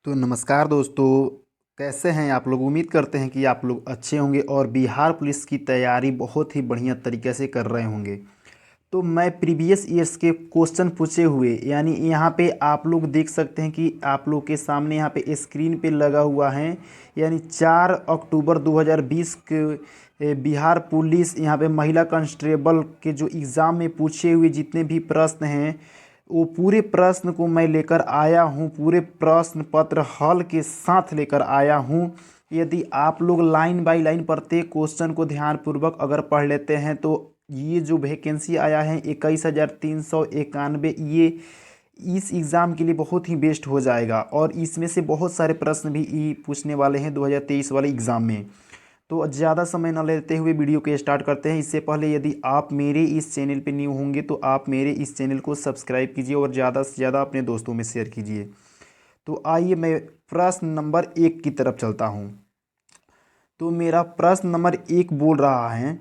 तो नमस्कार दोस्तों। कैसे हैं आप लोग? उम्मीद करते हैं कि आप लोग अच्छे होंगे और बिहार पुलिस की तैयारी बहुत ही बढ़िया तरीके से कर रहे होंगे। तो मैं प्रीवियस ईयर्स के क्वेश्चन पूछे हुए यानी यहाँ पे आप लोग देख सकते हैं कि आप लोग के सामने यहाँ पे स्क्रीन पे लगा हुआ है। यानी 4 अक्टूबर 2020 के बिहार पुलिस यहाँ पे महिला कांस्टेबल के जो एग्ज़ाम में पूछे हुए जितने भी प्रश्न हैं वो पूरे प्रश्न को मैं लेकर आया हूँ। पूरे प्रश्न पत्र हल के साथ लेकर आया हूँ। यदि आप लोग लाइन बाय लाइन प्रत्येक क्वेश्चन को ध्यानपूर्वक अगर पढ़ लेते हैं तो ये जो वैकेंसी आया है 21,391, ये इस एग्ज़ाम के लिए बहुत ही बेस्ट हो जाएगा। और इसमें से बहुत सारे प्रश्न भी पूछने वाले हैं 2023 वाले एग्ज़ाम में। तो ज़्यादा समय न लेते हुए वीडियो को स्टार्ट करते हैं। इससे पहले यदि आप मेरे इस चैनल पे न्यू होंगे तो आप मेरे इस चैनल को सब्सक्राइब कीजिए और ज़्यादा से ज़्यादा अपने दोस्तों में शेयर कीजिए। तो आइए मैं प्रश्न नंबर 1 की तरफ चलता हूँ। तो मेरा प्रश्न नंबर 1 बोल रहा है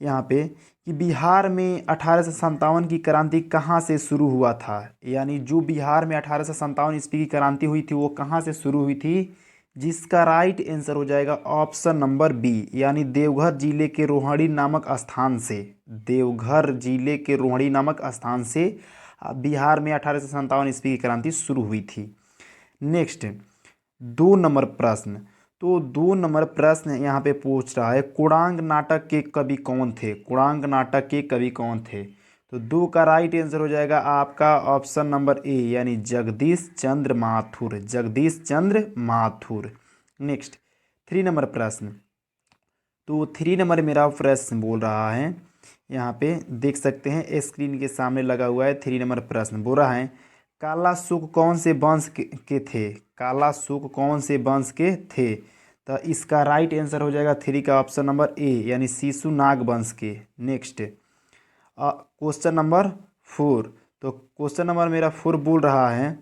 यहाँ पे कि बिहार में 1857 की क्रांति कहाँ से शुरू हुआ था। यानी जो बिहार में 1857 ईस्वी की क्रांति हुई थी वो कहाँ से शुरू हुई थी, जिसका राइट आंसर हो जाएगा ऑप्शन नंबर बी, यानी देवघर जिले के रोहड़ी नामक स्थान से। देवघर जिले के रोहड़ी नामक स्थान से बिहार में 1857 ईस्वी की क्रांति शुरू हुई थी। नेक्स्ट 2 नंबर प्रश्न। तो 2 नंबर प्रश्न यहाँ पे पूछ रहा है कुड़ांग नाटक के कवि कौन थे। कुड़ांग नाटक के कवि कौन थे? तो 2 का राइट आंसर हो जाएगा आपका ऑप्शन नंबर ए, यानी जगदीश चंद्र माथुर। जगदीश चंद्र माथुर। नेक्स्ट 3 नंबर प्रश्न। तो 3 नंबर मेरा प्रश्न बोल रहा है, यहाँ पे देख सकते हैं स्क्रीन के सामने लगा हुआ है। 3 नंबर प्रश्न बोल रहा है काला शुक कौन से वंश के थे। काला शुक कौन से वंश के थे? तो इसका राइट आंसर हो जाएगा 3 का ऑप्शन नंबर ए, यानी शिशुनाग वंश के। Next question number 4। तो क्वेश्चन नंबर मेरा 4 बोल रहा है,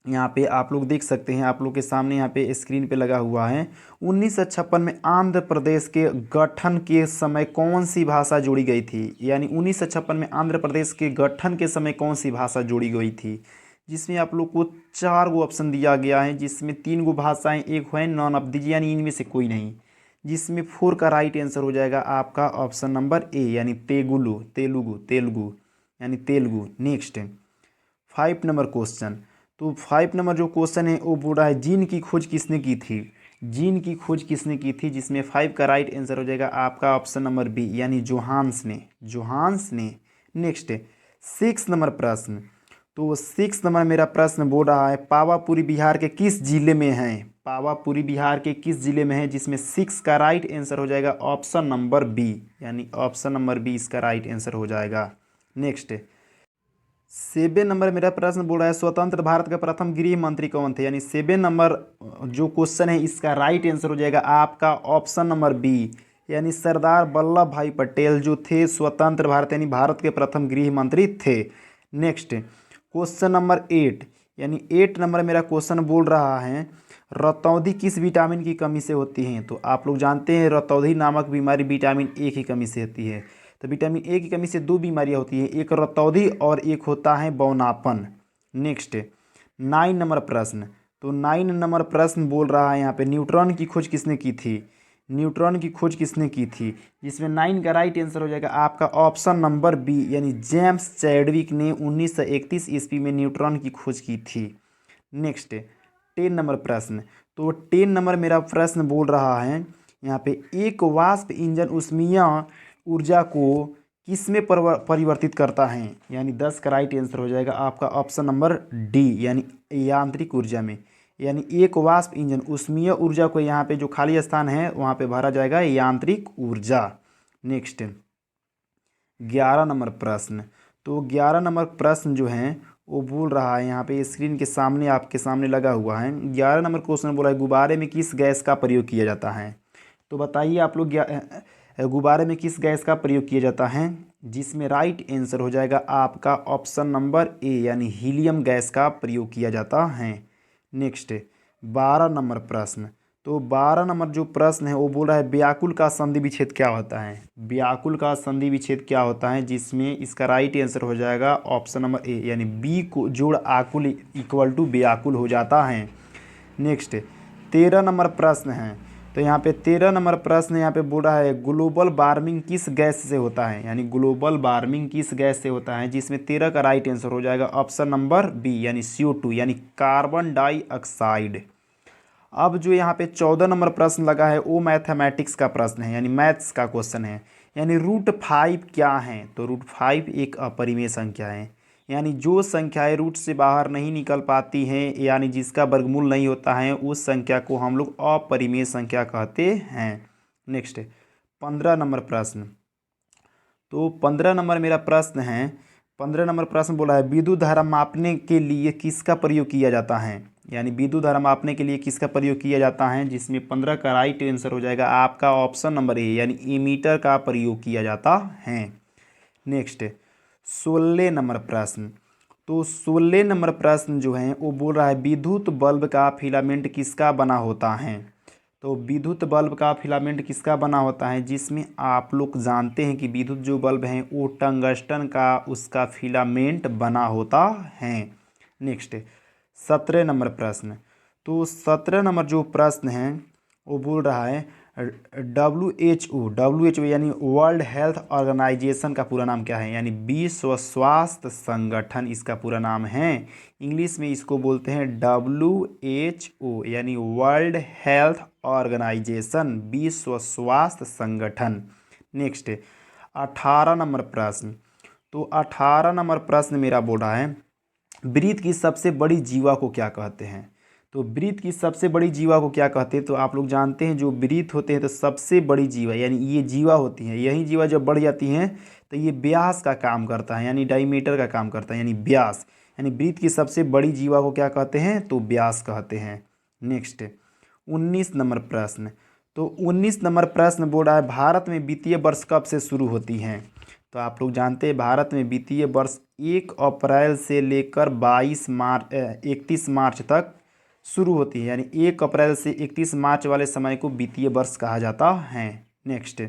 यहाँ पे आप लोग देख सकते हैं, आप लोग के सामने यहाँ पे स्क्रीन पे लगा हुआ है। 1956 में आंध्र प्रदेश के गठन के समय कौन सी भाषा जोड़ी गई थी। यानी 1956 में आंध्र प्रदेश के गठन के समय कौन सी भाषा जोड़ी गई थी, जिसमें आप लोग को 4 गो ऑप्शन दिया गया है, जिसमें 3 गो भाषाएं एक है नॉन ऑफ दीजिए, यानी इनमें से कोई नहीं। जिसमें 4 का राइट आंसर हो जाएगा आपका ऑप्शन नंबर ए, यानी तेलुगु। तेलुगु तेलुगु यानी तेलुगु। Next 5 number question. तो 5 नंबर जो क्वेश्चन है वो बोल रहा है जीन की खोज किसने की थी। जीन की खोज किसने की थी, जिसमें 5 का राइट आंसर हो जाएगा आपका ऑप्शन नंबर बी, यानी जोहान्स ने। जोहान्स ने। नेक्स्ट 6 नंबर प्रश्न। तो 6 नंबर मेरा प्रश्न बोल रहा है पावापुरी बिहार के किस जिले में है। पावापुरी बिहार के किस जिले में है, जिसमें 6 का राइट आंसर हो जाएगा ऑप्शन नंबर बी, यानी ऑप्शन नंबर बी इसका राइट आंसर हो जाएगा। नेक्स्ट 7 नंबर मेरा प्रश्न बोल रहा है स्वतंत्र भारत के प्रथम गृह मंत्री कौन थे। यानी 7 नंबर जो क्वेश्चन है इसका राइट आंसर हो जाएगा आपका ऑप्शन नंबर बी, यानी सरदार वल्लभ भाई पटेल जो थे स्वतंत्र भारत यानी भारत के प्रथम गृह मंत्री थे। नेक्स्ट क्वेश्चन नंबर 8, यानी 8 नंबर मेरा क्वेश्चन बोल रहा है रतौंधी किस विटामिन की कमी से होती हैं। तो आप लोग जानते हैं रतौंधी नामक बीमारी विटामिन ए की कमी से होती है। तो विटामिन ए की कमी से 2 बीमारियां होती हैं, एक रतौंधी और एक होता है बौनापन। नेक्स्ट 9 नंबर प्रश्न। तो 9 नंबर प्रश्न बोल रहा है यहाँ पे न्यूट्रॉन की खोज किसने की थी। न्यूट्रॉन की खोज किसने की थी, जिसमें 9 का राइट आंसर हो जाएगा आपका ऑप्शन नंबर बी, यानी जेम्स चैडविक ने 1931 ईस्वी में न्यूट्रॉन की खोज की थी। नेक्स्ट 10 नंबर प्रश्न। तो 10 नंबर मेरा प्रश्न बोल रहा है यहाँ पे एक वाष्प इंजन ऊष्मीय ऊर्जा को किस में परिवर्तित करता है। यानी 10 का राइट आंसर हो जाएगा आपका ऑप्शन नंबर डी, यानी यांत्रिक ऊर्जा में। यानी एक वाष्प इंजन ऊष्मीय ऊर्जा को यहाँ पे जो खाली स्थान है वहाँ पे भरा जाएगा यांत्रिक ऊर्जा। नेक्स्ट 11 नंबर प्रश्न। तो 11 नंबर प्रश्न जो है वो बोल रहा है यहाँ पे स्क्रीन के सामने आपके सामने लगा हुआ है। 11 नंबर क्वेश्चन बोला है गुब्बारे में किस गैस का प्रयोग किया जाता है। तो बताइए आप लोग गुब्बारे में किस गैस का प्रयोग किया जाता है, जिसमें राइट आंसर हो जाएगा आपका ऑप्शन नंबर ए, यानी हीलियम गैस का प्रयोग किया जाता है। नेक्स्ट 12 नंबर प्रश्न। तो 12 नंबर जो प्रश्न है वो बोल रहा है व्याकुल का संधि विच्छेद क्या होता है। व्याकुल का संधि विच्छेद क्या होता है, जिसमें इसका राइट आंसर हो जाएगा ऑप्शन नंबर ए, यानी बी को जोड़ आकुल इक्वल टू व्याकुल हो जाता है। नेक्स्ट 13 नंबर प्रश्न है। तो यहाँ पे 13 नंबर प्रश्न यहाँ पे बोल रहा है ग्लोबल वार्मिंग किस गैस से होता है, यानी ग्लोबल वार्मिंग किस गैस से होता है, जिसमें 13 का राइट आंसर हो जाएगा ऑप्शन नंबर बी यानी CO2 यानी कार्बन डाइऑक्साइड। अब जो यहाँ पे 14 नंबर प्रश्न लगा है वो मैथमेटिक्स का प्रश्न है, यानी मैथ्स का क्वेश्चन है। यानी √5 क्या है, तो √5 एक अपरिमेय संख्या है, यानी जो संख्याएं रूट से बाहर नहीं निकल पाती हैं यानी जिसका वर्गमूल नहीं होता है उस संख्या को हम लोग अपरिमेय संख्या कहते हैं। नेक्स्ट 15 नंबर प्रश्न। तो 15 नंबर मेरा प्रश्न है। 15 नंबर प्रश्न बोला है विद्युत धारा मापने के लिए किसका प्रयोग किया जाता है, यानी विद्युत धारा मापने के लिए किसका प्रयोग किया जाता है, जिसमें 15 का राइट आंसर हो जाएगा आपका ऑप्शन नंबर ए यानी एमीटर का प्रयोग किया जाता है। नेक्स्ट 16 नंबर प्रश्न। तो 16 नंबर प्रश्न जो है वो बोल रहा है विद्युत बल्ब का फिलामेंट किसका बना होता है। तो विद्युत बल्ब का फिलामेंट किसका बना होता है, जिसमें आप लोग जानते हैं कि विद्युत जो बल्ब हैं वो टंगस्टन का उसका फिलामेंट बना होता है। नेक्स्ट 17 नंबर प्रश्न। तो 17 नंबर जो प्रश्न है वो बोल रहा है WHO यानी वर्ल्ड हेल्थ ऑर्गेनाइजेशन का पूरा नाम क्या है, यानी विश्व स्वास्थ्य संगठन इसका पूरा नाम है। इंग्लिश में इसको बोलते हैं WHO यानी वर्ल्ड हेल्थ ऑर्गेनाइजेशन, विश्व स्वास्थ्य संगठन। नेक्स्ट 18 नंबर प्रश्न। तो 18 नंबर प्रश्न मेरा बोल रहा है वृत्त की सबसे बड़ी जीवा को क्या कहते हैं। तो वृत्त की सबसे बड़ी जीवा को क्या कहते हैं, तो आप लोग जानते हैं जो वृत्त होते हैं तो सबसे बड़ी जीवा यानी ये जीवा होती है, यही जीवा जब बढ़ जाती हैं तो ये व्यास का काम करता है यानी डायमीटर का काम करता है यानी व्यास, यानी वृत्त की सबसे बड़ी जीवा को क्या कहते हैं, तो व्यास कहते हैं। नेक्स्ट 19 नंबर प्रश्न। तो 19 नंबर प्रश्न बोल रहा है भारत में वित्तीय वर्ष कब से शुरू होती हैं। तो आप लोग जानते हैं भारत में वित्तीय वर्ष 1 अप्रैल से लेकर 31 मार्च तक शुरू होती है, यानी 1 अप्रैल से 31 मार्च वाले समय को वित्तीय वर्ष कहा जाता है। नेक्स्ट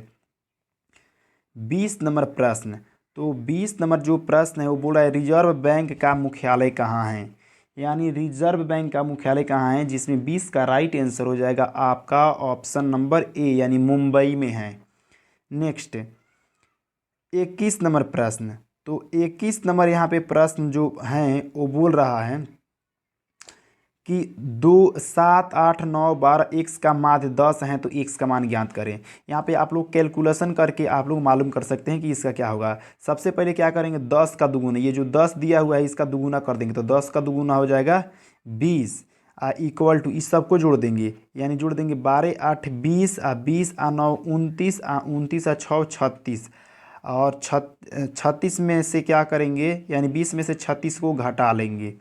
20 नंबर प्रश्न। तो 20 नंबर जो प्रश्न है वो बोल रहा है रिजर्व बैंक का मुख्यालय कहाँ है, यानी रिजर्व बैंक का मुख्यालय कहाँ है, जिसमें 20 का राइट आंसर हो जाएगा आपका ऑप्शन नंबर ए यानी मुंबई में है। नेक्स्ट 21 नंबर प्रश्न। तो 21 नंबर यहाँ पे प्रश्न जो हैं वो बोल रहा है कि 2 7 8 9 12 x का माध्य 10 है तो x का मान ज्ञात करें। यहाँ पे आप लोग कैलकुलेशन करके आप लोग मालूम कर सकते हैं कि इसका क्या होगा। सबसे पहले क्या करेंगे 10 का दुगुना, ये जो 10 दिया हुआ है इसका दुगुना कर देंगे, तो 10 का दुगुना हो जाएगा 20 इक्वल टू इस सबको जोड़ देंगे, यानी जोड़ देंगे 12 8 20 20 9 29 29 6 36 और 36 में से क्या करेंगे, यानी 20 में से 36 को घटा लेंगे।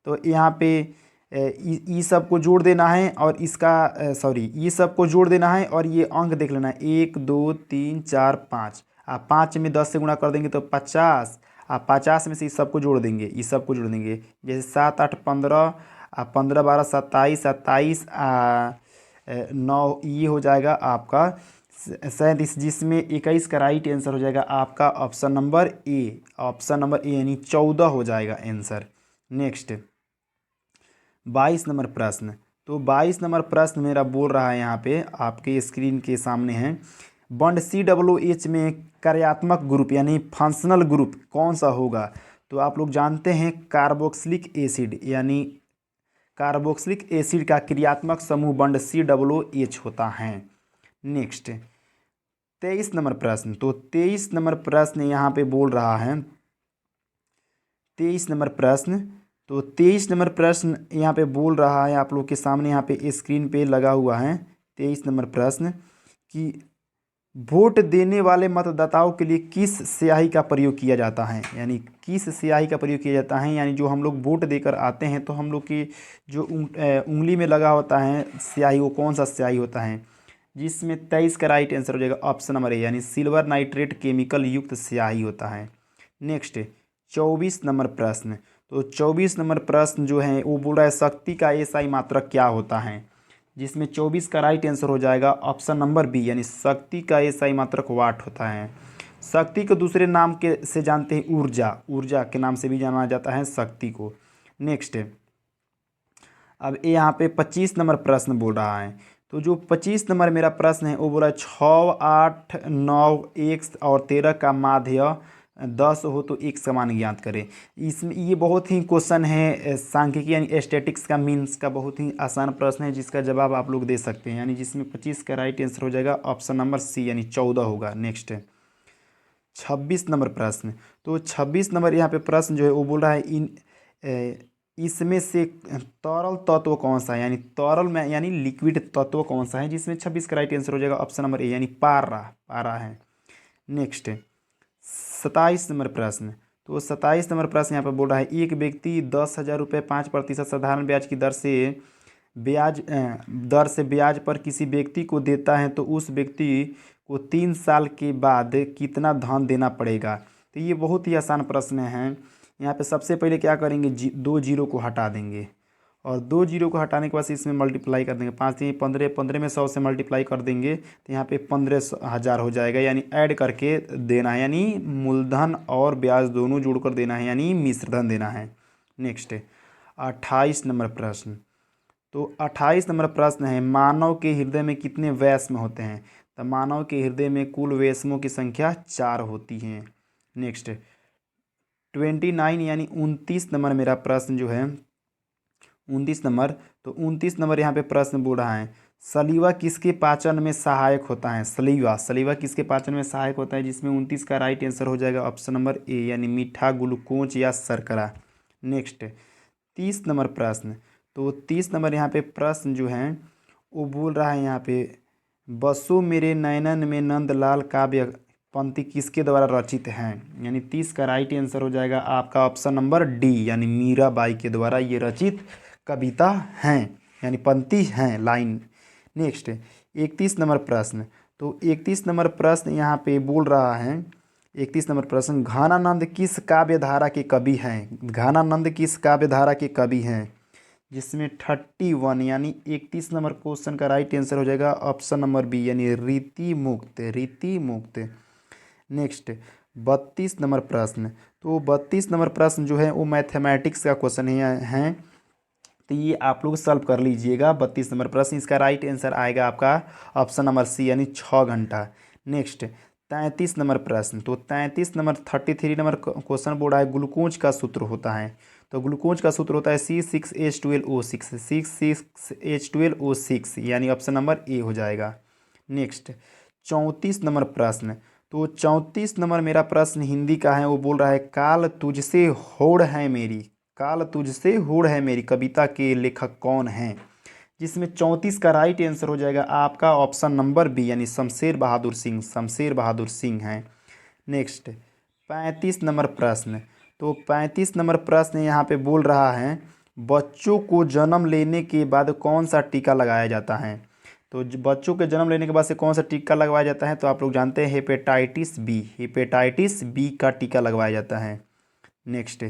तो यहाँ पे ई सब को जोड़ देना है और इसका सॉरी ये सब को जोड़ देना है और ये अंक देख लेना है 1 2 3 4 5। आप 5 में 10 से गुणा कर देंगे तो 50, आप 50 में से इस सब को जोड़ देंगे, इस सब को जोड़ देंगे जैसे 7 8 15 15 12 27 27 9 ये हो जाएगा आपका 37, जिसमें 21 का राइट आंसर हो जाएगा आपका option number A, option number A यानी 14 हो जाएगा आंसर। नेक्स्ट 22 नंबर प्रश्न। तो 22 नंबर प्रश्न मेरा बोल रहा है यहाँ पे आपके स्क्रीन के सामने है बॉन्ड COOH में कार्यात्मक ग्रुप यानी फंक्शनल ग्रुप कौन सा होगा। तो आप लोग जानते हैं कार्बोक्सिलिक एसिड, यानी कार्बोक्सिलिक एसिड का क्रियात्मक समूह बॉन्ड COOH होता है। नेक्स्ट 23 नंबर प्रश्न। तो 23 नंबर प्रश्न यहाँ पे बोल रहा है 23 नंबर प्रश्न। तो 23 नंबर प्रश्न यहाँ पे बोल रहा है आप लोग के सामने यहाँ पे स्क्रीन पे लगा हुआ है 23 नंबर प्रश्न कि वोट देने वाले मतदाताओं के लिए किस स्याही का प्रयोग किया जाता है, यानी किस स्याही का प्रयोग किया जाता है, यानी जो हम लोग वोट देकर आते हैं तो हम लोग की जो उंगली में लगा होता है स्याही वो कौन सा स्याही होता है, जिसमें 23 का राइट आंसर हो जाएगा ऑप्शन नंबर ए यानी सिल्वर नाइट्रेट केमिकल युक्त स्याही होता है। नेक्स्ट 24 नंबर प्रश्न। तो 24 नंबर प्रश्न जो है वो बोल रहा है शक्ति का एसआई मात्रक क्या होता है, जिसमें 24 का राइट आंसर हो जाएगा ऑप्शन नंबर बी यानी शक्ति का एसआई मात्रक वाट होता है। शक्ति को दूसरे नाम के से जानते हैं ऊर्जा, ऊर्जा के नाम से भी जाना जाता है शक्ति को। नेक्स्ट अब ये यहाँ पे 25 नंबर प्रश्न बोल रहा है। तो जो 25 नंबर मेरा प्रश्न है वो बोला 6, 8, 9, 1 और 13 का माध्य 10 हो तो एक समान ज्ञात करें। इसमें ये बहुत ही क्वेश्चन है सांख्यिकी यानी स्टैटिक्स का मीन्स का बहुत ही आसान प्रश्न है, जिसका जवाब आप लोग दे सकते हैं, यानी जिसमें 25 का राइट आंसर हो जाएगा ऑप्शन नंबर सी यानी 14 होगा। नेक्स्ट है 26 नंबर प्रश्न। तो 26 नंबर यहाँ पे प्रश्न जो है वो बोल रहा है इसमें से तरल तत्व कौन सा है, यानी तरल में यानी लिक्विड तत्व कौन सा है, जिसमें 26 का राइट आंसर हो जाएगा ऑप्शन नंबर ए यानी पारा पारा है। नेक्स्ट 27 नंबर प्रश्न। तो 27 नंबर प्रश्न यहाँ पर बोल रहा है एक व्यक्ति 10,000 रुपये 5% साधारण ब्याज की दर से ब्याज पर किसी व्यक्ति को देता है तो उस व्यक्ति को 3 साल के बाद कितना धन देना पड़ेगा। तो ये बहुत ही आसान प्रश्न है। यहाँ पे सबसे पहले क्या करेंगे, 2 जीरो को हटा देंगे और 2 जीरो को हटाने के बाद इसमें मल्टीप्लाई कर देंगे, 5 3 15, 15 में 100 से मल्टीप्लाई कर देंगे तो यहाँ पे 15,000 हो जाएगा, यानी ऐड करके देना है, यानी मूलधन और ब्याज दोनों जोड़कर देना है, यानी मिश्रधन देना है। नेक्स्ट 28 नंबर प्रश्न। तो 28 नंबर प्रश्न है मानव के हृदय में कितने वैष्म होते हैं। तो मानव के हृदय में कुल वैष्मों की संख्या 4 होती है। नेक्स्ट 29 यानी 29 नंबर मेरा प्रश्न जो है 29 नंबर। तो 29 नंबर यहाँ पे प्रश्न बोल रहा है सलीवा किसके पाचन में सहायक होता है। सलीवा किसके पाचन में सहायक होता है, जिसमें 29 का राइट आंसर हो जाएगा ऑप्शन नंबर ए यानी मीठा, ग्लूकोज या शर्करा। नेक्स्ट 30 नंबर प्रश्न। तो 30 नंबर यहाँ पे प्रश्न जो है वो बोल रहा है यहाँ पे बसो मेरे नयनन में नंदलाल काव्य पंक्ति किसके द्वारा रचित है, यानी 30 का राइट आंसर हो जाएगा आपका ऑप्शन नंबर डी यानी मीराबाई के द्वारा ये रचित कविता हैं, यानी पंक्ति हैं, लाइन। नेक्स्ट 31 नंबर प्रश्न। तो 31 नंबर प्रश्न यहाँ पे बोल रहा है 31 नंबर प्रश्न घनानंद किस काव्य धारा के कवि हैं। घनानंद किस काव्य धारा के कवि हैं, जिसमें 31 यानी 31 नंबर क्वेश्चन का राइट आंसर हो जाएगा ऑप्शन नंबर बी यानी रीति मुक्त। नेक्स्ट 32 नंबर प्रश्न। तो 32 नंबर प्रश्न जो है वो मैथमेटिक्स का क्वेश्चन है, तो ये आप लोग सॉल्व कर लीजिएगा। 32 नंबर प्रश्न इसका राइट आंसर आएगा आपका ऑप्शन नंबर सी यानी 6 घंटा। नेक्स्ट 33 नंबर प्रश्न। तो 33 नंबर 33 नंबर क्वेश्चन बोल रहा है ग्लूकोज का सूत्र होता है। तो ग्लूकोज का सूत्र होता है C6H12O6 यानी ऑप्शन नंबर ए हो जाएगा। नेक्स्ट 34 नंबर प्रश्न। तो 34 नंबर मेरा प्रश्न हिंदी का है, वो बोल रहा है काल तुझसे होड़ है मेरी, काल तुझसे होड़ है मेरी कविता के लेखक कौन हैं, जिसमें 34 का राइट आंसर हो जाएगा आपका ऑप्शन नंबर बी यानी शमशेर बहादुर सिंह हैं। नेक्स्ट 35 नंबर प्रश्न। तो 35 नंबर प्रश्न यहाँ पे बोल रहा है बच्चों को जन्म लेने के बाद कौन सा टीका लगाया जाता है। तो बच्चों के जन्म लेने के बाद से कौन सा टीका लगवाया जाता है, तो आप लोग जानते हैं हेपेटाइटिस बी का टीका लगवाया जाता है। नेक्स्ट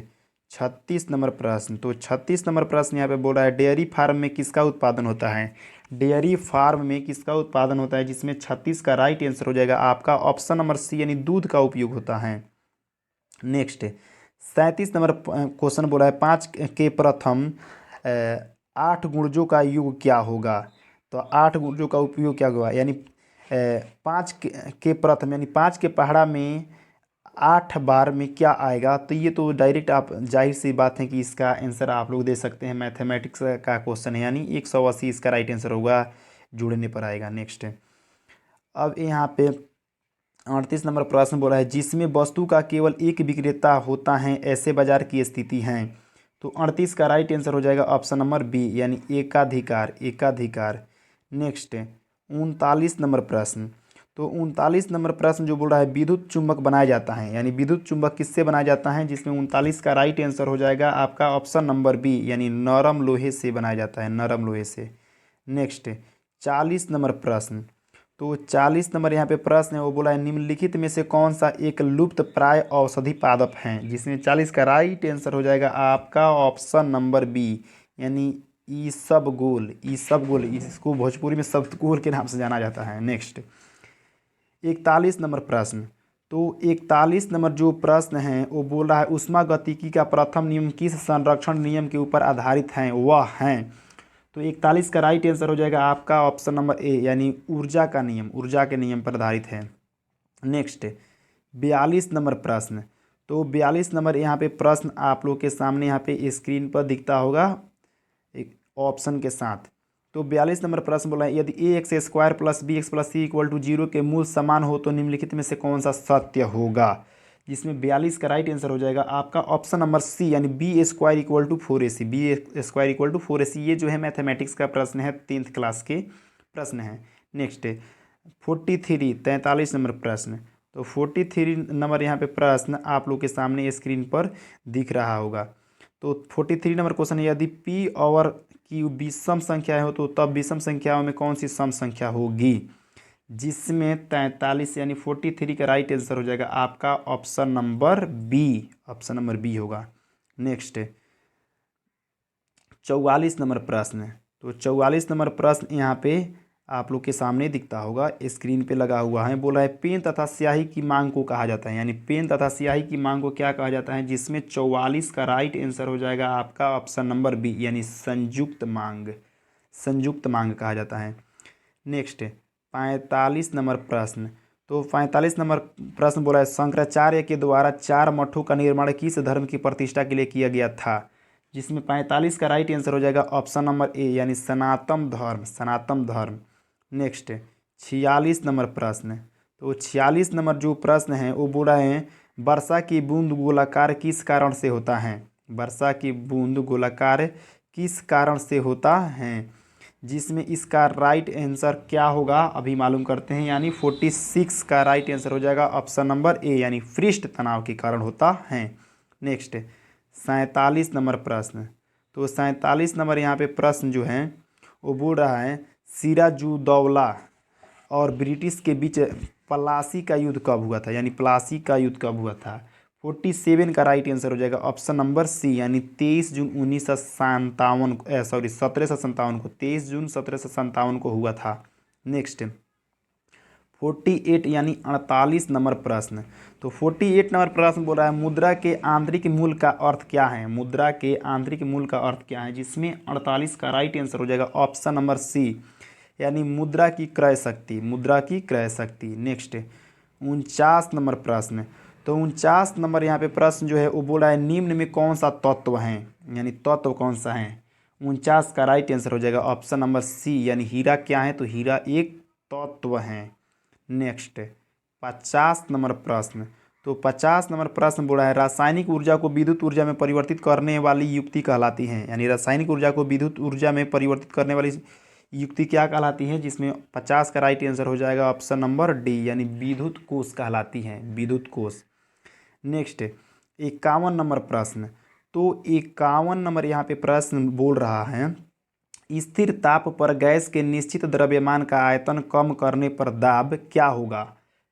36 नंबर प्रश्न। तो 36 नंबर प्रश्न यहाँ पे बोल रहा है डेयरी फार्म में किसका उत्पादन होता है। डेयरी फार्म में किसका उत्पादन होता है, जिसमें 36 का राइट आंसर हो जाएगा आपका ऑप्शन नंबर सी यानी दूध का उपयोग होता है। नेक्स्ट 37 नंबर क्वेश्चन बोला है 5 के प्रथम 8 गुणजों का योग क्या होगा। तो 8 गुणजों का उपयोग क्या होगा, यानी 5 के प्रथम यानी 5 के पहाड़ा में 8 बार में क्या आएगा। तो ये तो डायरेक्ट आप जाहिर सी बात है कि इसका आंसर आप लोग दे सकते हैं, मैथमेटिक्स का क्वेश्चन है, यानी 180 इसका राइट आंसर होगा, जुड़ने पर आएगा। नेक्स्ट अब यहाँ पे 38 नंबर प्रश्न बोला है जिसमें वस्तु का केवल एक विक्रेता होता है ऐसे बाजार की स्थिति है। तो 38 का राइट आंसर हो जाएगा ऑप्शन नंबर बी यानी एकाधिकार। नेक्स्ट 39 नंबर प्रश्न। तो 39 नंबर प्रश्न जो बोल रहा है विद्युत चुंबक बनाया जाता है, यानी विद्युत चुंबक किससे बनाया जाता है, जिसमें 39 का राइट आंसर हो जाएगा आपका ऑप्शन नंबर बी यानी नरम लोहे से बनाया जाता है, नरम लोहे से। नेक्स्ट 40 नंबर प्रश्न। तो 40 नंबर यहाँ पे प्रश्न है, वो बोला है निम्नलिखित में से कौन सा एक लुप्त प्राय औषधि पादप है, जिसमें 40 का राइट आंसर हो जाएगा आपका ऑप्शन नंबर बी यानी ईसबगोल। इसको भोजपुरी में सब्तगोल के नाम से जाना जाता है। नेक्स्ट 41 नंबर प्रश्न। तो 41 नंबर जो प्रश्न है वो बोल रहा है ऊष्मागतिकी का प्रथम नियम किस संरक्षण नियम के ऊपर आधारित है, वह हैं तो 41 का राइट आंसर हो जाएगा आपका ऑप्शन नंबर ए, यानी ऊर्जा का नियम, ऊर्जा के नियम पर आधारित है। नेक्स्ट 42 नंबर प्रश्न। तो 42 नंबर यहाँ पे प्रश्न आप लोग के सामने यहाँ पे स्क्रीन पर दिखता होगा एक ऑप्शन के साथ। तो 42 नंबर प्रश्न बोला है, यदि a x square plus b x plus c equal to 0 के मूल समान हो तो निम्नलिखित में से कौन सा सत्य होगा। जिसमें 42 का राइट आंसर हो जाएगा आपका ऑप्शन नंबर सी, यानी B square equal to 4ac, B square equal to 4ac। ये जो है मैथमेटिक्स का प्रश्न है, 10th क्लास के प्रश्न है। नेक्स्ट 43 नंबर प्रश्न। तो 43 नंबर यहाँ पे प्रश्न आप लोग के सामने स्क्रीन पर दिख रहा होगा। तो 43 नंबर क्वेश्चन है, यदि पी और की विषम संख्याएं हो तो तब विषम संख्याओं में कौन सी सम संख्या होगी। जिसमें 43 यानी 43 का राइट आंसर हो जाएगा आपका option number B, option number B होगा। नेक्स्ट 44 नंबर प्रश्न। तो 44 नंबर प्रश्न यहाँ पे आप लोग के सामने दिखता होगा, स्क्रीन पे लगा हुआ है। बोला है पेन तथा स्याही की मांग को कहा जाता है, यानी पेन तथा स्याही की मांग को क्या कहा जाता है। जिसमें 44 का राइट आंसर हो जाएगा आपका ऑप्शन नंबर बी, यानी संयुक्त मांग, संयुक्त मांग कहा जाता है। नेक्स्ट 45 नंबर प्रश्न। तो 45 नंबर प्रश्न बोला है, शंकराचार्य के द्वारा 4 मठों का निर्माण किस धर्म की प्रतिष्ठा के लिए किया गया था। जिसमें 45 का राइट आंसर हो जाएगा ऑप्शन नंबर ए, यानी सनातन धर्म, सनातन धर्म। नेक्स्ट 46 नंबर प्रश्न। तो 46 नंबर जो प्रश्न है वो बोल रहे हैं, वर्षा की बूंद गोलाकार किस कारण से होता है। वर्षा की बूंद गोलाकार किस कारण से होता है। जिसमें इसका राइट आंसर क्या होगा अभी मालूम करते हैं, यानी 46 का राइट आंसर हो जाएगा ऑप्शन नंबर ए, यानी पृष्ठ तनाव के कारण होता है। नेक्स्ट 47 नंबर प्रश्न। तो 47 नंबर यहाँ पे प्रश्न जो है वो बोल रहा है, सिराजुद्दौला और ब्रिटिश के बीच प्लासी का युद्ध कब हुआ था, यानी प्लासी का युद्ध कब हुआ था। 47 का राइट आंसर हो जाएगा ऑप्शन नंबर सी, यानी 23 जून 1957 सॉरी 1757 को, 23 जून 1757 को हुआ था। नेक्स्ट 48 यानी 48 नंबर प्रश्न। तो 48 नंबर प्रश्न बोल रहा है, मुद्रा के आंतरिक मूल का अर्थ क्या है। मुद्रा के आंतरिक मूल का अर्थ क्या है। जिसमें 48 का राइट आंसर हो जाएगा ऑप्शन नंबर सी, यानी मुद्रा की क्रय शक्ति, मुद्रा की क्रय शक्ति। नेक्स्ट 49 नंबर प्रश्न। तो 49 नंबर यहाँ पे प्रश्न जो है वो बोल रहा है, निम्न में कौन सा तत्व है, यानी तत्व कौन सा है। 49 का राइट आंसर हो जाएगा ऑप्शन नंबर सी, यानी हीरा क्या है, तो हीरा एक तत्व है। नेक्स्ट 50 नंबर प्रश्न। तो 50 नंबर प्रश्न बोला है, रासायनिक ऊर्जा को विद्युत ऊर्जा में परिवर्तित करने वाली युक्ति कहलाती है, यानी रासायनिक ऊर्जा को विद्युत ऊर्जा में परिवर्तित करने वाली युक्ति क्या कहलाती है। जिसमें 50 का राइट आंसर हो जाएगा ऑप्शन नंबर डी, यानी विद्युत कोष कहलाती है, विद्युत कोष। नेक्स्ट 51 नंबर प्रश्न। तो 51 नंबर यहाँ पे प्रश्न बोल रहा है, स्थिर ताप पर गैस के निश्चित द्रव्यमान का आयतन कम करने पर दाब क्या होगा।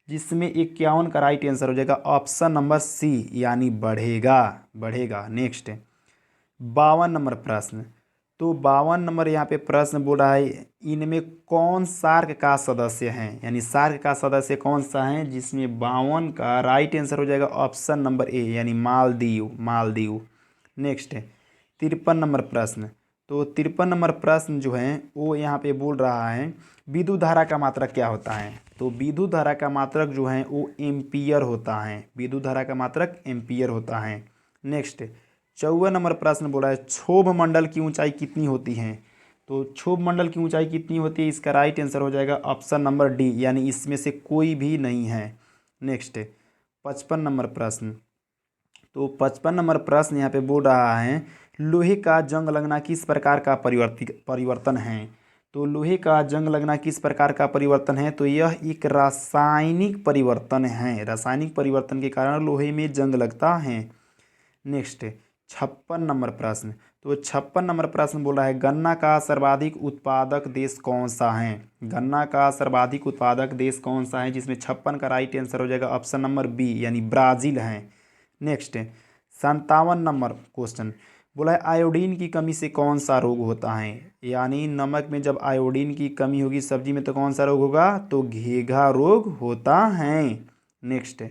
जिसमें 51 का राइट आंसर हो जाएगा ऑप्शन नंबर सी, यानी बढ़ेगा, बढ़ेगा। नेक्स्ट 52 नंबर प्रश्न। तो 52 नंबर यहाँ पे प्रश्न बोल रहा है, इनमें कौन सार्क का सदस्य है, यानी सार्क का सदस्य कौन सा है। जिसमें 52 का राइट आंसर हो जाएगा ऑप्शन नंबर ए, यानी मालदीव, मालदीव। नेक्स्ट 53 नंबर प्रश्न। तो 53 नंबर प्रश्न जो है वो यहाँ पे बोल रहा है, विद्युत धारा का मात्रक क्या होता है। तो विद्युत धारा का मात्रक जो है वो एम्पियर होता है, विद्युत धारा का मात्रक एम्पियर होता है। नेक्स्ट 54 नंबर प्रश्न बोला है, क्षोभ मंडल की ऊंचाई कितनी होती है। तो क्षोभ मंडल की ऊंचाई कितनी होती है, इसका राइट आंसर हो जाएगा ऑप्शन नंबर डी, यानी इसमें से कोई भी नहीं है। नेक्स्ट 55 नंबर प्रश्न। तो 55 नंबर प्रश्न यहाँ पे बोल रहा है, लोहे का जंग लगना किस प्रकार का परिवर्तन है। तो लोहे का जंग लगना किस प्रकार का परिवर्तन है, तो यह एक रासायनिक परिवर्तन है, रासायनिक परिवर्तन के कारण लोहे में जंग लगता है। नेक्स्ट 56 नंबर प्रश्न। तो 56 नंबर प्रश्न बोला है, गन्ना का सर्वाधिक उत्पादक देश कौन सा है। गन्ना का सर्वाधिक उत्पादक देश कौन सा है। जिसमें 56 का राइट आंसर हो जाएगा ऑप्शन नंबर बी, यानी ब्राज़ील है। नेक्स्ट 57 नंबर क्वेश्चन बोला है, आयोडीन की कमी से कौन सा रोग होता है। यानी नमक में जब आयोडीन की कमी होगी सब्जी में तो कौन सा रोग होगा, तो घेघा रोग होता है। नेक्स्ट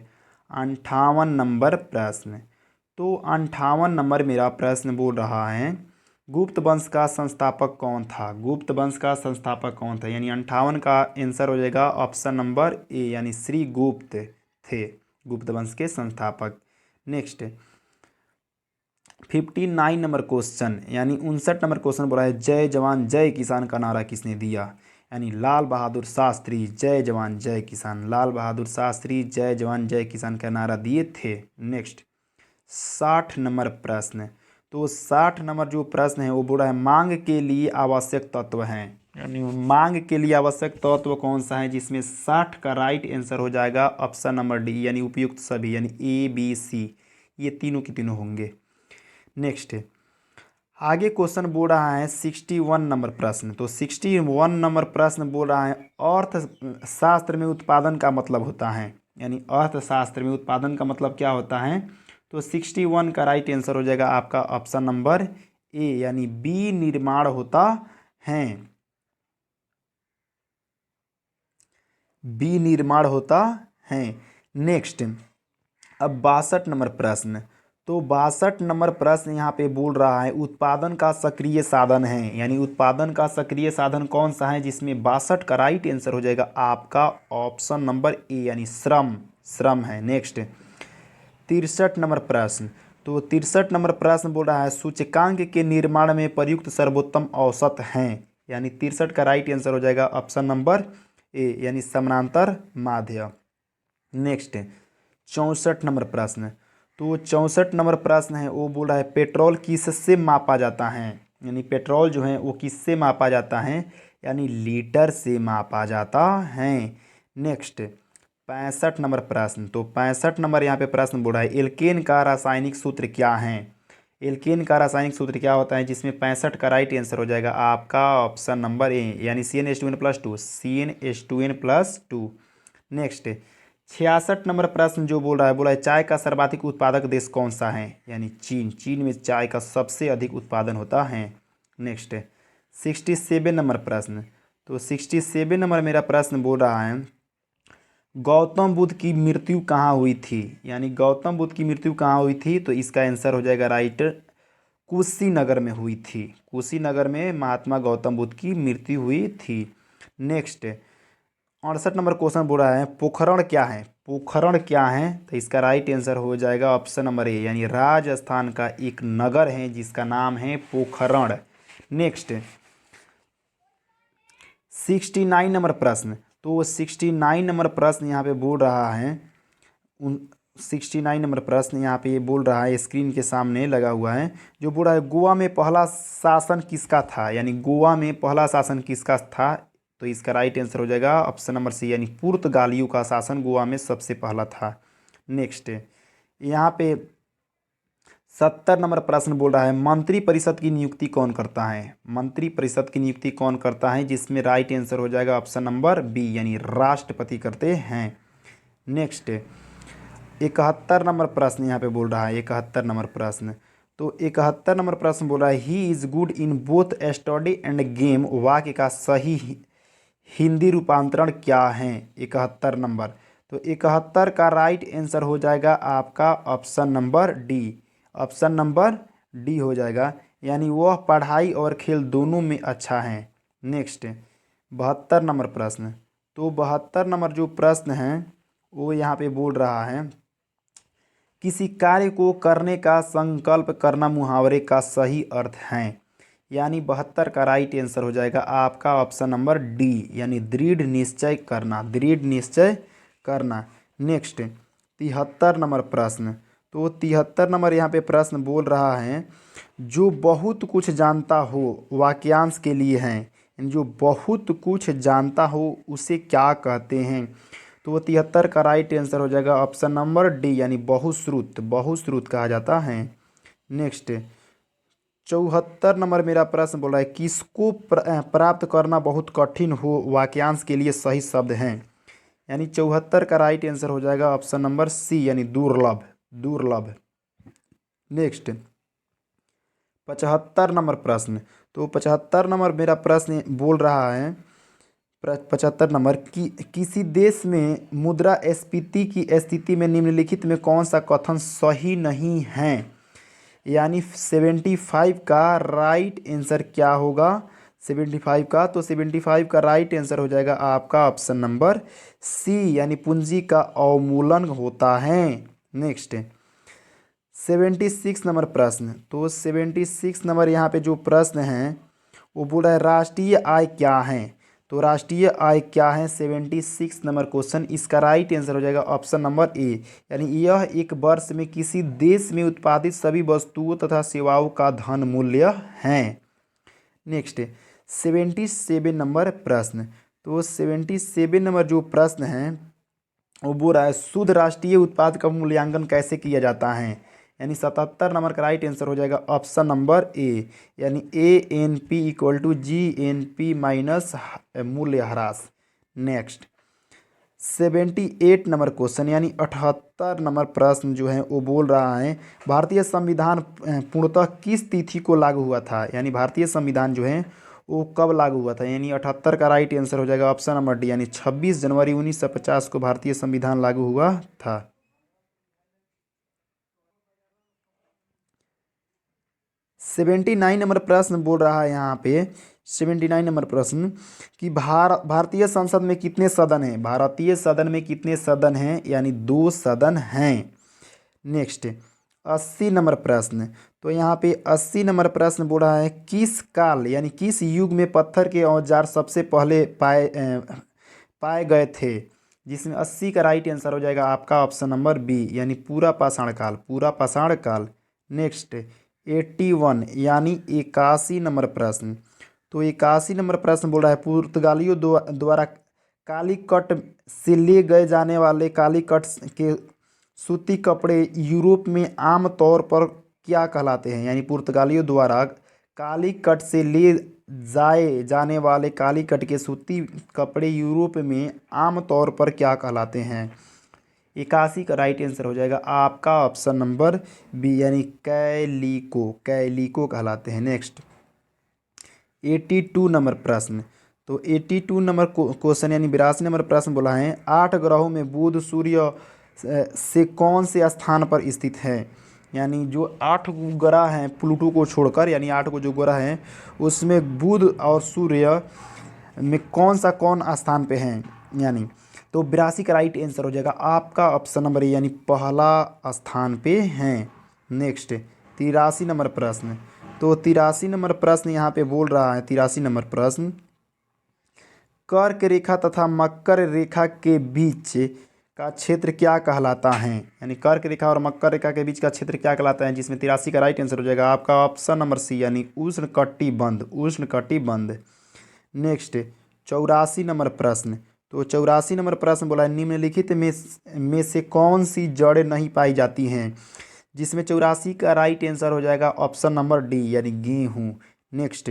58 नंबर प्रश्न। तो 58 नंबर मेरा प्रश्न बोल रहा है, गुप्त वंश का संस्थापक कौन था? गुप्त वंश का संस्थापक कौन था? यानी 58 का आंसर हो जाएगा ऑप्शन नंबर ए, यानी श्री गुप्त थे गुप्त वंश के संस्थापक। नेक्स्ट 59 नंबर क्वेश्चन, यानी 59 नंबर क्वेश्चन बोला है जय जवान जय किसान का नारा किसने दिया? यानी लाल बहादुर शास्त्री जय जवान जय किसान, लाल बहादुर शास्त्री जय जवान जय किसान का नारा दिए थे। नेक्स्ट 60 नंबर प्रश्न, तो 60 नंबर जो प्रश्न है वो बोला है मांग के लिए आवश्यक तत्व हैं, यानी मांग के लिए आवश्यक तत्व कौन सा है, जिसमें 60 का राइट आंसर हो जाएगा ऑप्शन नंबर डी, यानी उपयुक्त सभी, यानी ए बी सी, ये तीनों के तीनों होंगे। नेक्स्ट आगे क्वेश्चन बोल रहा है 61 नंबर प्रश्न, तो 61 नंबर प्रश्न बोल रहा है अर्थशास्त्र में उत्पादन का मतलब होता है, यानी अर्थशास्त्र में उत्पादन का मतलब क्या होता है? तो 61 का राइट आंसर हो जाएगा आपका ऑप्शन नंबर ए, यानी बी निर्माण होता है, बी निर्माण होता है। नेक्स्ट अब 62 नंबर प्रश्न, तो 62 नंबर प्रश्न यहाँ पे बोल रहा है उत्पादन का सक्रिय साधन है, यानी उत्पादन का सक्रिय साधन कौन सा है, जिसमें 62 का राइट आंसर हो जाएगा आपका ऑप्शन नंबर ए, यानी श्रम, श्रम है। नेक्स्ट 63 नंबर प्रश्न, तो 63 नंबर प्रश्न बोल रहा है सूचकांक के निर्माण में प्रयुक्त सर्वोत्तम औसत हैं, यानी 63 का राइट आंसर हो जाएगा ऑप्शन नंबर ए, यानी समानांतर माध्य। नेक्स्ट 64 नंबर प्रश्न, तो 64 नंबर प्रश्न है वो बोल रहा है पेट्रोल किससे मापा जाता है, यानी पेट्रोल जो है वो किससे मापा जाता है, यानी लीटर से मापा जाता है। नेक्स्ट 65 नंबर प्रश्न, तो 65 नंबर यहाँ पे प्रश्न बोल रहा है एल्केन का रासायनिक सूत्र क्या है, एल्केन का रासायनिक सूत्र क्या होता है, जिसमें 65 का राइट आंसर हो जाएगा आपका ऑप्शन नंबर ए, यानी CnH2n+2, CnH2n+2। नेक्स्ट 66 नंबर प्रश्न जो बोल रहा है बोला है चाय का सर्वाधिक उत्पादक देश कौन सा है, यानी चीन, चीन में चाय का सबसे अधिक उत्पादन होता है। नेक्स्ट 67 नंबर प्रश्न, तो 67 नंबर मेरा प्रश्न बोल रहा है गौतम बुद्ध की मृत्यु कहाँ हुई थी, यानी गौतम बुद्ध की मृत्यु कहाँ हुई थी, तो इसका आंसर हो जाएगा राइट कुशीनगर में हुई थी, कुशीनगर में महात्मा गौतम बुद्ध की मृत्यु हुई थी। नेक्स्ट 68 नंबर क्वेश्चन बोल रहा है पोखरण क्या है, पोखरण क्या है, तो इसका राइट आंसर हो जाएगा ऑप्शन नंबर ए, यानी राजस्थान का एक नगर है जिसका नाम है पोखरण। नेक्स्ट 69 नंबर प्रश्न, तो 69 नंबर प्रश्न यहाँ पे बोल रहा है 69 नंबर प्रश्न यहाँ पे ये बोल रहा है स्क्रीन के सामने लगा हुआ है, जो बोल रहा है गोवा में पहला शासन किसका था, यानी गोवा में पहला शासन किसका था, तो इसका राइट आंसर हो जाएगा ऑप्शन नंबर सी, यानी पुर्तगालियों का शासन गोवा में सबसे पहला था। नेक्स्ट यहाँ पे 70 नंबर प्रश्न बोल रहा है मंत्री परिषद की नियुक्ति कौन करता है, मंत्री परिषद की नियुक्ति कौन करता है, जिसमें राइट आंसर हो जाएगा ऑप्शन नंबर बी, यानी राष्ट्रपति करते हैं। नेक्स्ट 71 नंबर प्रश्न यहाँ पे बोल रहा है 71 नंबर प्रश्न, तो 71 नंबर प्रश्न बोल रहा है he is good in both study end game, वाक्य का सही हिंदी रूपांतरण क्या है 71 नंबर, तो 71 का राइट आंसर हो जाएगा आपका option number D, option number D हो जाएगा, यानी वह पढ़ाई और खेल दोनों में अच्छा है। नेक्स्ट 72 नंबर प्रश्न, तो 72 नंबर जो प्रश्न है वो यहाँ पे बोल रहा है किसी कार्य को करने का संकल्प करना मुहावरे का सही अर्थ है, यानी 72 का राइट आंसर हो जाएगा आपका ऑप्शन नंबर डी, यानी दृढ़ निश्चय करना, दृढ़ निश्चय करना। नेक्स्ट 73 नंबर प्रश्न, तो 73 नंबर यहाँ पे प्रश्न बोल रहा है जो बहुत कुछ जानता हो वाक्यांश के लिए है, यानी जो बहुत कुछ जानता हो उसे क्या कहते हैं, तो वो 73 का राइट आंसर हो जाएगा ऑप्शन नंबर डी, यानी बहुश्रुत, बहुश्रुत कहा जाता है। नेक्स्ट 74 नंबर मेरा प्रश्न बोल रहा है किसको प्राप्त करना बहुत कठिन हो वाक्यांश के लिए सही शब्द हैं, यानी 74 का राइट आंसर हो जाएगा ऑप्शन नंबर सी, यानी दुर्लभ, दुर्लभ। नेक्स्ट 75 नंबर प्रश्न, तो 75 नंबर मेरा प्रश्न बोल रहा है 75 नंबर किसी देश में मुद्रास्फीति की स्थिति में निम्नलिखित में कौन सा कथन सही नहीं है, यानी 75 का राइट आंसर क्या होगा? 75 का, तो 75 का राइट आंसर हो जाएगा आपका ऑप्शन नंबर सी, यानी पूंजी का अवमूलन होता है। नेक्स्ट 76 नंबर प्रश्न। तो 76 नंबर यहाँ पे जो प्रश्न है वो बोल रहा है राष्ट्रीय आय क्या है? तो राष्ट्रीय आय क्या है 76 नंबर क्वेश्चन, इसका राइट आंसर हो जाएगा ऑप्शन नंबर ए, यानी यह एक वर्ष में किसी देश में उत्पादित सभी वस्तुओं तथा सेवाओं का धन मूल्य है। नेक्स्ट 77 नंबर प्रश्न। तो 77 नंबर जो प्रश्न है वो बोल रहा है शुद्ध राष्ट्रीय उत्पाद का मूल्यांकन कैसे किया जाता है? यानी 77 नंबर का राइट आंसर हो जाएगा ऑप्शन नंबर ए, यानी ANP equal to GNP minus मूल्य ह्रास। नेक्स्ट 78 नंबर क्वेश्चन, यानी 78 नंबर प्रश्न जो है वो बोल रहा है भारतीय संविधान पूर्णतः किस तिथि को लागू हुआ था? यानी भारतीय संविधान जो है वो कब लागू हुआ था? यानी 78 का राइट आंसर हो जाएगा ऑप्शन नंबर डी, यानी 26 जनवरी 1950 को भारतीय संविधान लागू हुआ था। 79 नंबर प्रश्न बोल रहा है यहाँ पे 79 नंबर प्रश्न कि भारतीय संसद में कितने सदन हैं? भारतीय सदन में कितने सदन हैं? यानी 2 सदन हैं। नेक्स्ट 80 नंबर प्रश्न। तो यहाँ पे 80 नंबर प्रश्न बोल रहा है किस काल यानी किस युग में पत्थर के औजार सबसे पहले पाए गए थे? जिसमें 80 का राइट आंसर हो जाएगा आपका ऑप्शन नंबर बी, यानी पूरा पाषाण काल, पूरा पाषाण काल। नेक्स्ट 81 यानी 81 नंबर प्रश्न। तो 81 नंबर प्रश्न बोल रहा है पुर्तगालियों द्वारा कालीकट से ले गए जाने वाले कालीकट के सूती कपड़े यूरोप में आम तौर पर क्या कहलाते हैं? यानी पुर्तगालियों द्वारा कालीकट से ले जाए जाने वाले कालीकट के सूती कपड़े यूरोप में आम तौर पर क्या कहलाते हैं? 81 का राइट आंसर हो जाएगा आपका ऑप्शन नंबर बी, यानी कैलिको, कैलिको कहलाते हैं। नेक्स्ट 82 नंबर प्रश्न। तो 82 नंबर क्वेश्चन यानी 82 नंबर प्रश्न बोला है 8 ग्रहों में बुध सूर्य से कौन से स्थान पर स्थित है? यानी जो 8 ग्रह हैं प्लूटो को छोड़कर, यानी 8 को जो ग्रह हैं उसमें बुध और सूर्य में कौन स्थान पे हैं? यानी तो 82 का राइट आंसर हो जाएगा आपका ऑप्शन नंबर ए, यानी पहला स्थान पे हैं। नेक्स्ट 83 नंबर प्रश्न। तो 83 नंबर प्रश्न यहाँ पे बोल रहा है 83 नंबर प्रश्न कर्क रेखा तथा मकर रेखा के बीच का क्षेत्र क्या कहलाता है? यानी कर्क रेखा और मकर रेखा के बीच का क्षेत्र क्या कहलाता है? जिसमें 83 का राइट आंसर हो जाएगा आपका ऑप्शन नंबर सी, यानी उष्णकटिबंध, उष्णकटिबंध। नेक्स्ट 84 नंबर प्रश्न। तो 84 नंबर प्रश्न बोला है निम्नलिखित में से कौन सी जड़ नहीं पाई जाती हैं? जिसमें 84 का राइट आंसर हो जाएगा ऑप्शन नंबर डी, यानी गेहूँ। नेक्स्ट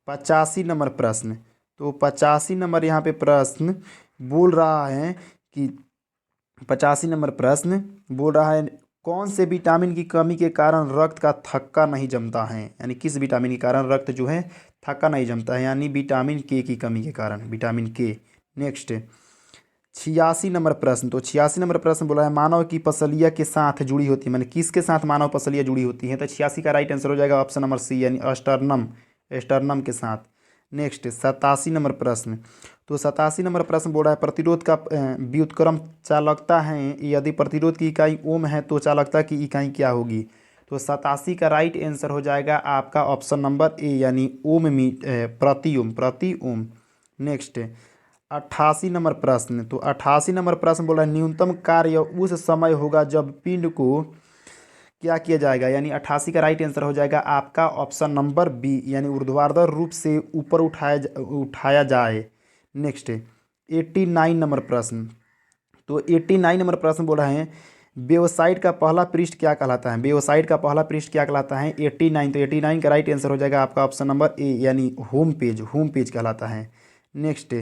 85 नंबर प्रश्न। तो 85 नंबर यहाँ पे प्रश्न बोल रहा है कि 85 नंबर प्रश्न बोल रहा है कौन से विटामिन की कमी के कारण रक्त का थक्का नहीं जमता है? यानी किस विटामिन के कारण रक्त जो है थक्का नहीं जमता है? यानी विटामिन के की कमी के कारण, विटामिन के। नेक्स्ट 86 नंबर प्रश्न। तो 86 नंबर प्रश्न बोला है मानव की पसलिया के साथ जुड़ी होती है, मैंने किसके साथ मानव पसलिया जुड़ी होती है? तो 86 का राइट आंसर हो जाएगा ऑप्शन नंबर सी, यानी अस्टर्नम, एस्टर्नम के साथ। नेक्स्ट 87 नंबर प्रश्न। तो 87 नंबर प्रश्न बोल रहा है प्रतिरोध का व्युत्क्रम चालकता है, यदि प्रतिरोध की इकाई ओम है तो चालकता की इकाई क्या होगी? तो 87 का राइट आंसर हो जाएगा आपका ऑप्शन नंबर ए, यानी ओम प्रति ओम, प्रति ओम। नेक्स्ट 88 नंबर प्रश्न। तो 88 नंबर प्रश्न बोल रहा है न्यूनतम कार्य उस समय होगा जब पिंड को क्या किया जाएगा? यानी 88 का राइट आंसर हो जाएगा आपका ऑप्शन नंबर बी, यानी ऊर्ध्वाधर रूप से ऊपर उठाया जाए। नेक्स्ट 89 नंबर प्रश्न। तो 89 नंबर प्रश्न बोल रहे हैं वेबसाइट का पहला पृष्ठ क्या कहलाता है? वेबसाइट का पहला पृष्ठ क्या कहलाता है? 89। तो 89 का राइट आंसर हो जाएगा आपका ऑप्शन नंबर ए, यानी होम पेज, होम पेज कहलाता है। नेक्स्ट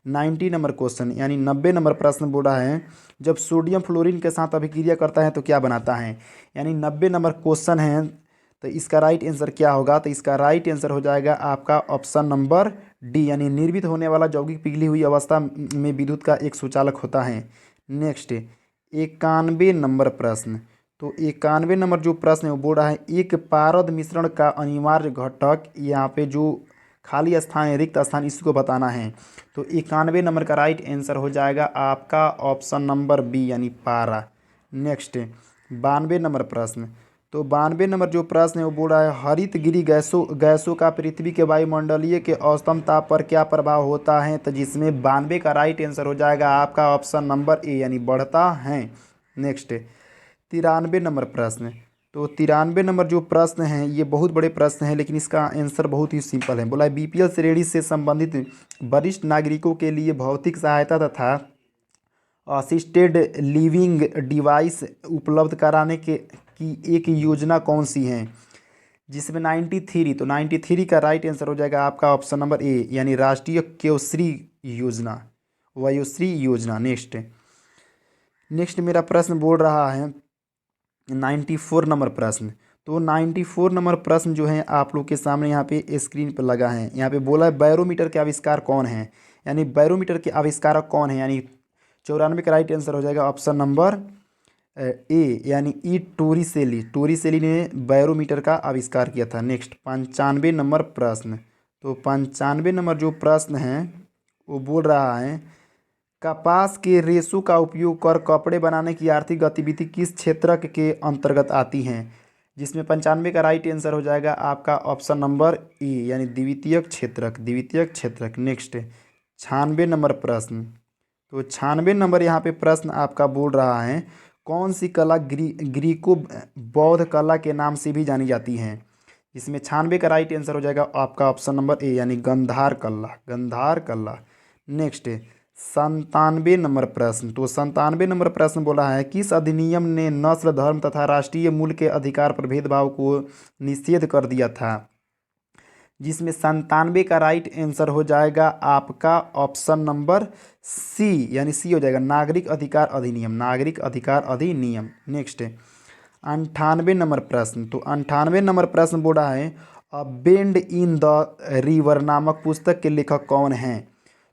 90 नंबर क्वेश्चन, यानी 90 नंबर प्रश्न बोल रहा है जब सोडियम फ्लोरीन के साथ अभिक्रिया करता है तो क्या बनाता है? यानी 90 नंबर क्वेश्चन है, तो इसका राइट आंसर क्या होगा? तो इसका राइट आंसर हो जाएगा आपका ऑप्शन नंबर डी, यानी निर्मित होने वाला यौगिक पिघली हुई अवस्था में विद्युत का एक सुचालक होता है। नेक्स्ट 91 नंबर प्रश्न। तो 91 नंबर जो प्रश्न है वो बोल रहा है एक पारद मिश्रण का अनिवार्य घटक, यहाँ पे जो खाली स्थान है, रिक्त स्थान, इसको बताना है। तो 91 नंबर का राइट आंसर हो जाएगा आपका ऑप्शन नंबर बी यानी पारा। नेक्स्ट 92 नंबर प्रश्न। तो 92 नंबर जो प्रश्न है वो बोल रहा है हरित गृह गैसों का पृथ्वी के वायुमंडलीय के औसतन ताप पर क्या प्रभाव होता है, तो जिसमें 92 का राइट आंसर हो जाएगा आपका ऑप्शन नंबर ए यानी बढ़ता है। नेक्स्ट 93 नंबर प्रश्न। तो 93 नंबर जो प्रश्न है ये बहुत बड़े प्रश्न है, लेकिन इसका आंसर बहुत ही सिंपल है। बोला है बीपीएल श्रेणी से संबंधित वरिष्ठ नागरिकों के लिए भौतिक सहायता तथा असिस्टेड लिविंग डिवाइस उपलब्ध कराने की एक योजना कौन सी है, जिसमें 93, तो 93 का राइट आंसर हो जाएगा आपका ऑप्शन नंबर ए यानी राष्ट्रीय वयोश्री योजना। नेक्स्ट मेरा प्रश्न बोल रहा है 94 नंबर प्रश्न। तो 94 नंबर प्रश्न जो है आप लोग के सामने यहाँ पे स्क्रीन पर लगा है। यहाँ पे बोला है बैरोमीटर के आविष्कार कौन है, यानी बैरोमीटर के आविष्कारक कौन है, यानी 94 का राइट आंसर हो जाएगा ऑप्शन नंबर ए यानी ई टोरिसेली ने बैरोमीटर का आविष्कार किया था। नेक्स्ट 95 नंबर प्रश्न। तो 95 नंबर जो प्रश्न है वो बोल रहा है कपास के रेशों का उपयोग कर कपड़े बनाने की आर्थिक गतिविधि किस क्षेत्र के अंतर्गत आती हैं, जिसमें 95 का राइट आंसर हो जाएगा आपका ऑप्शन नंबर ए यानी द्वितीयक क्षेत्रक। नेक्स्ट 96 नंबर प्रश्न। तो 96 नंबर यहाँ पे प्रश्न आपका बोल रहा है कौन सी कला ग्रीको बौद्ध कला के नाम से भी जानी जाती है, इसमें 96 का राइट आंसर हो जाएगा आपका ऑप्शन नंबर ए यानी गंधार कला। नेक्स्ट 97 नंबर प्रश्न। तो 97 नंबर प्रश्न बोला है किस अधिनियम ने नस्ल धर्म तथा राष्ट्रीय मूल के अधिकार पर भेदभाव को निषेध कर दिया था, जिसमें 97 का राइट आंसर हो जाएगा आपका ऑप्शन नंबर सी यानी सी हो जाएगा नागरिक अधिकार अधिनियम। नेक्स्ट 98 नंबर प्रश्न। तो 98 नंबर प्रश्न बोल रहा है अ बेंड इन द रिवर नामक पुस्तक के लेखक कौन हैं,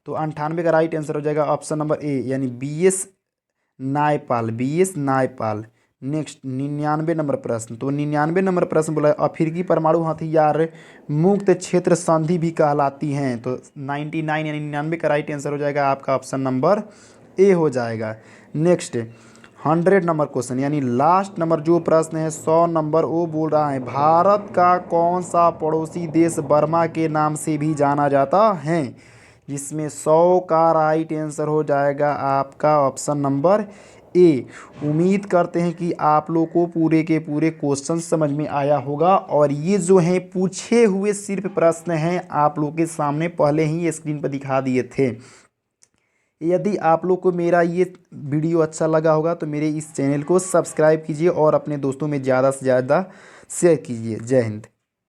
तो 98 का राइट आंसर हो जाएगा ऑप्शन नंबर ए यानी बीएस नायपाल। नेक्स्ट 99 नंबर प्रश्न। तो 99 नंबर प्रश्न बोला है अफ्रीकी परमाणु हथियार मुक्त क्षेत्र संधि भी कहलाती हैं, तो 99 यानी 99 का राइट आंसर हो जाएगा आपका ऑप्शन नंबर ए हो जाएगा। नेक्स्ट 100 नंबर क्वेश्चन यानी लास्ट नंबर जो प्रश्न है 100 नंबर, वो बोल रहा है भारत का कौन सा पड़ोसी देश बर्मा के नाम से भी जाना जाता है, जिसमें 100 का राइट आंसर हो जाएगा आपका ऑप्शन नंबर ए। उम्मीद करते हैं कि आप लोग को पूरे के पूरे क्वेश्चन समझ में आया होगा, और ये जो हैं पूछे हुए सिर्फ प्रश्न हैं आप लोग के सामने पहले ही स्क्रीन पर दिखा दिए थे। यदि आप लोग को मेरा ये वीडियो अच्छा लगा होगा तो मेरे इस चैनल को सब्सक्राइब कीजिए और अपने दोस्तों में ज़्यादा से ज़्यादा शेयर कीजिए। जय हिंद।